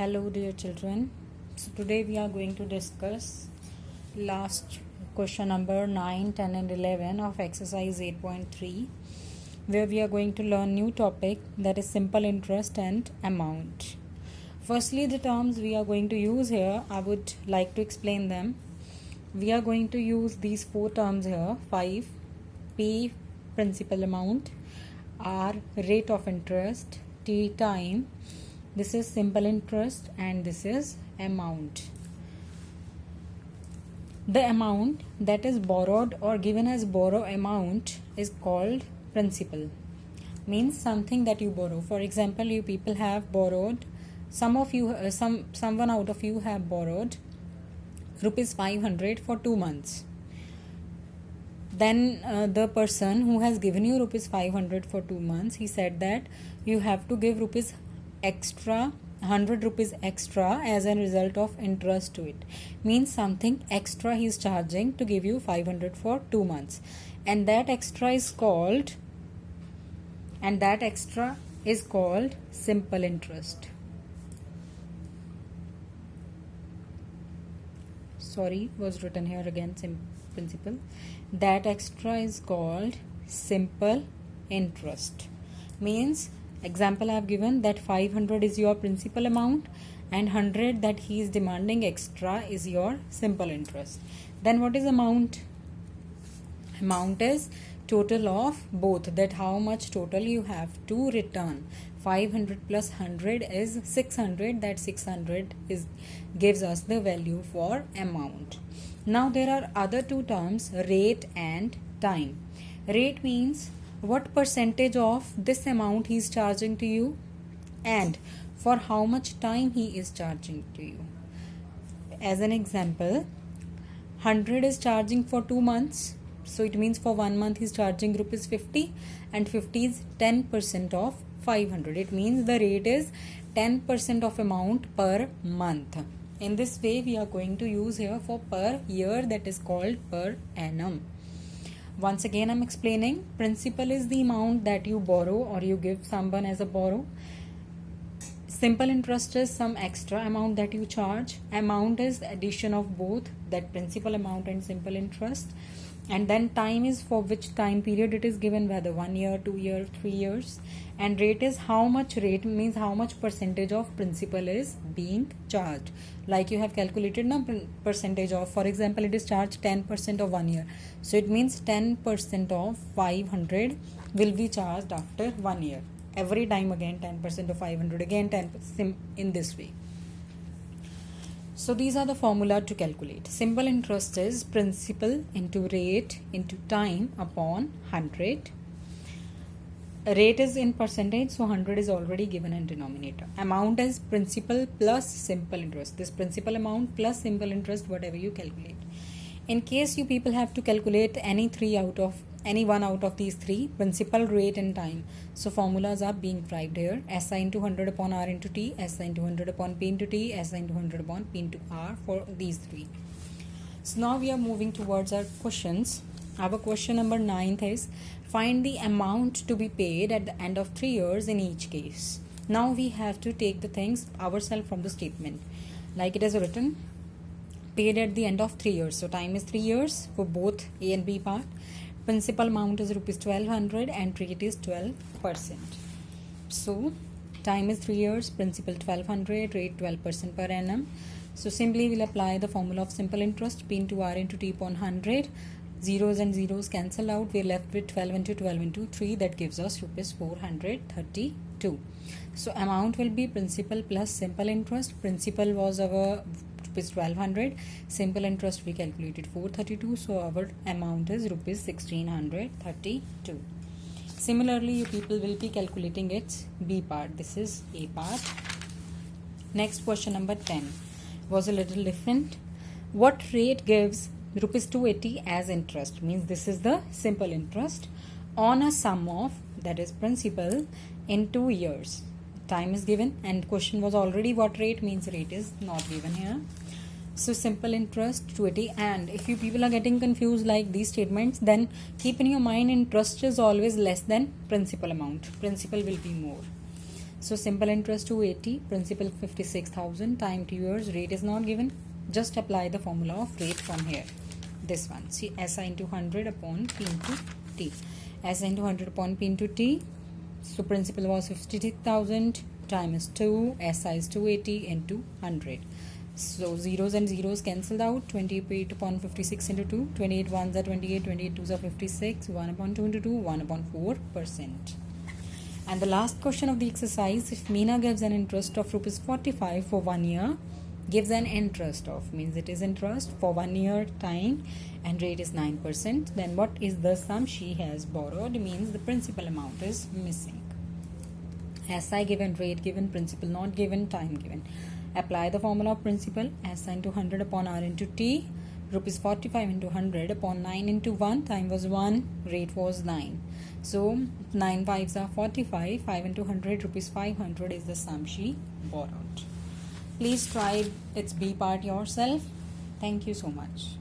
Hello dear children. So today we are going to discuss last question number 9, 10 and 11 of exercise 8.3, where we are going to learn new topic, that is simple interest and amount. Firstly, the terms we are going to use here, I would like to explain them. We are going to use these four terms here: 5, P principal amount, R rate of interest, T time, this is simple interest, and this is amount. The amount that is borrowed or given as borrow amount is called principal. Means something that you borrow. For example, you people have borrowed, someone out of you have borrowed rupees 500 for 2 months. Then the person who has given you rupees 500 for 2 months, he said that you have to give rupees extra, 100 rupees extra as a result of interest to it. Means something extra he is charging to give you 500 for 2 months, and that extra is called simple interest. Sorry, was written here again principal. That extra is called simple interest. Means, example I have given that 500 is your principal amount and 100 that he is demanding extra is your simple interest. Then what is amount? Amount is total of both, that how much total you have to return. 500 plus 100 is 600, that 600 gives us the value for amount. Now there are other two terms, rate and time. Rate means what percentage of this amount he is charging to you and for how much time he is charging to you. As an example, 100 is charging for 2 months, so it means for 1 month he is charging rupees 50, and 50 is 10% of 500. It means the rate is 10% of amount per month. In this way we are going to use here for per year, that is called per annum. Once again I'm explaining. Principal is the amount that you borrow or you give someone as a borrow. Simple interest is some extra amount that you charge. Amount is addition of both, that principal amount and simple interest. And then time is for which time period it is given, whether 1 year, 2 years, 3 years. And rate is how much rate, means how much percentage of principal is being charged. Like you have calculated na percentage of, for example, it is charged 10% of 1 year. So it means 10% of 500 will be charged after 1 year. Every time again 10% of 500, again 10% in this way. So these are the formula to calculate. Simple interest is principal into rate into time upon 100. Rate is in percentage, so 100 is already given in denominator. Amount is principal plus simple interest. This principal amount plus simple interest, whatever you calculate. In case you people have to calculate any one out of these three, principal, rate and time, so formulas are being derived here. SI into 100 upon R into T, SI into 100 upon P into T, SI into 100 upon P into R for these three. So now we are moving towards our questions. Our question number 9 is, find the amount to be paid at the end of 3 years in each case. Now we have to take the things ourselves from the statement. Like it is written, paid at the end of 3 years. So time is 3 years for both A and B part. Principal amount is rupees 1200 and rate is 12%. So time is 3 years, principal 1200, rate 12% per annum. So simply we'll apply the formula of simple interest, P into R into T upon 100. Zeros and zeros cancel out. We're left with 12 into 12 into 3. That gives us rupees 432. So amount will be principal plus simple interest. Principal was our rupees 1200. Simple interest we calculated 432. So our amount is rupees 1632. Similarly, you people will be calculating its B part. This is A part. Next question number 10 was a little different. What rate gives rupees 280 as interest? Means this is the simple interest on a sum of, that is principal, in 2 years. Time is given and question was already what rate, means rate is not given here. So simple interest 280. And if you people are getting confused like these statements, then keep in your mind interest is always less than principal amount. Principal will be more. So simple interest 280, principal 56,000, time 2 years, rate is not given. Just apply the formula of rate from here. This one, see, SI into 100 upon P into T. SI into 100 upon P into T. So principal was 56,000, time is 2, SI is 280 into 100. So zeros and zeros cancelled out. 28 upon 56 into 2. 28 ones are 28, 28 twos are 56. 1 upon 2 into 2, 1 upon 4%. And the last question of the exercise, if Meena gives an interest of rupees 45 for 1 year, gives an interest of, means it is interest for 1 year time and rate is 9%, then what is the sum she has borrowed, means the principal amount is missing. SI given, rate given, principal not given, time given. Apply the formula of principal. SI into 100 upon R into T. Rupees 45 into 100 upon 9 into 1. Time was 1. Rate was 9. So 9 5s are 45. 5 into 100, rupees 500 is the sum she borrowed. Please try its B part yourself. Thank you so much.